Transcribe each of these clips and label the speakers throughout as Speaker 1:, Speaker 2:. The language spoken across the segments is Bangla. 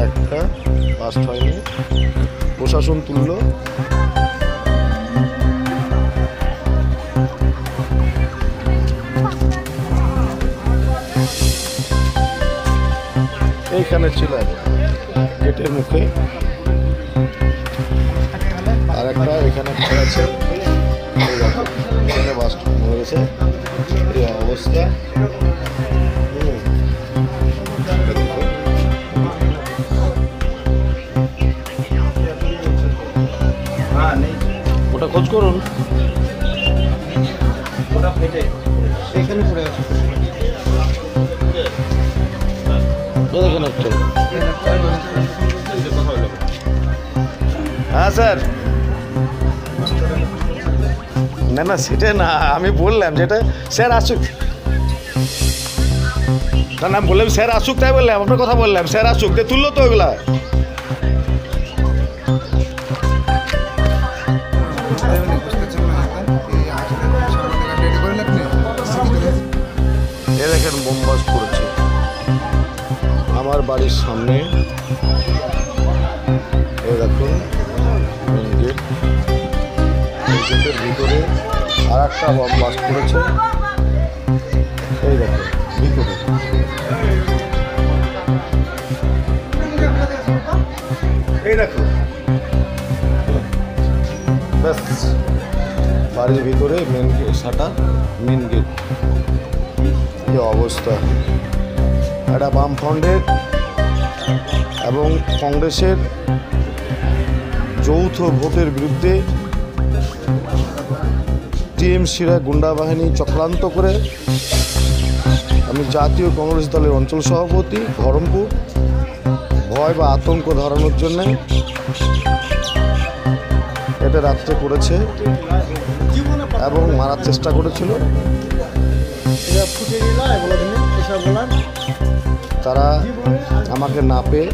Speaker 1: একটা বাস্ট হয়নি, প্রশাসন তুলল। এইখানে ছিল গেটের মুখে, আর একটা এখানে আছে, এখানে বাস্ট হয়ে গেছে। এই অবস্থা। ওটা খোঁজ করুন, ওটা ফেটে এখানে পড়ে আছে। দেখেন একটু। হ্যাঁ স্যার, না না সেটা না, আমি বললাম যেটা স্যার আসুক, না না বললাম স্যার আসুক, তাই বললাম, আপনার কথা বললাম স্যার আসুক, দিয়ে তুললো তো ওইগুলা। এ দেখেন বোম ব্লাস্ট করেছে আমার বাড়ির সামনে। এই দেখুন মেন গেট, গেটের ভিতরে আর একটা বোম ব্লাস্ট করেছে। এই দেখুন ভিতরে, এই দেখুন ব্যাস বাড়ির ভিতরে মেন গেট, সাটা মেন গেট। কি অবস্থা! একটা বামফ্রন্টের এবং কংগ্রেসের যৌথ ভোটের বিরুদ্ধে টিএমসিরা গুন্ডা বাহিনী চক্রান্ত করে, আমি জাতীয় কংগ্রেস দলের অঞ্চল সভাপতি ধরমপুর, ভয় বা আতঙ্ক ধরানোর জন্যে এটা রাত্রে করেছে এবং মারার চেষ্টা করেছিল। তারা আমাকে না পেয়ে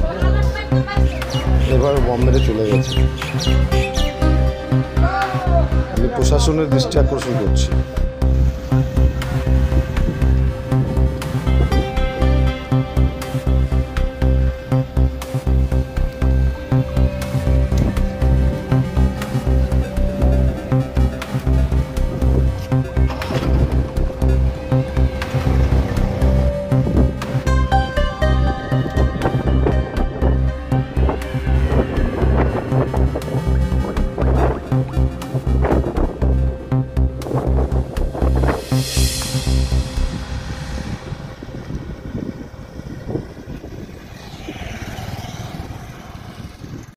Speaker 1: এভাবে বম মেরে চলে গেছে। আমি প্রশাসনের দৃষ্টি আকর্ষণ করছি।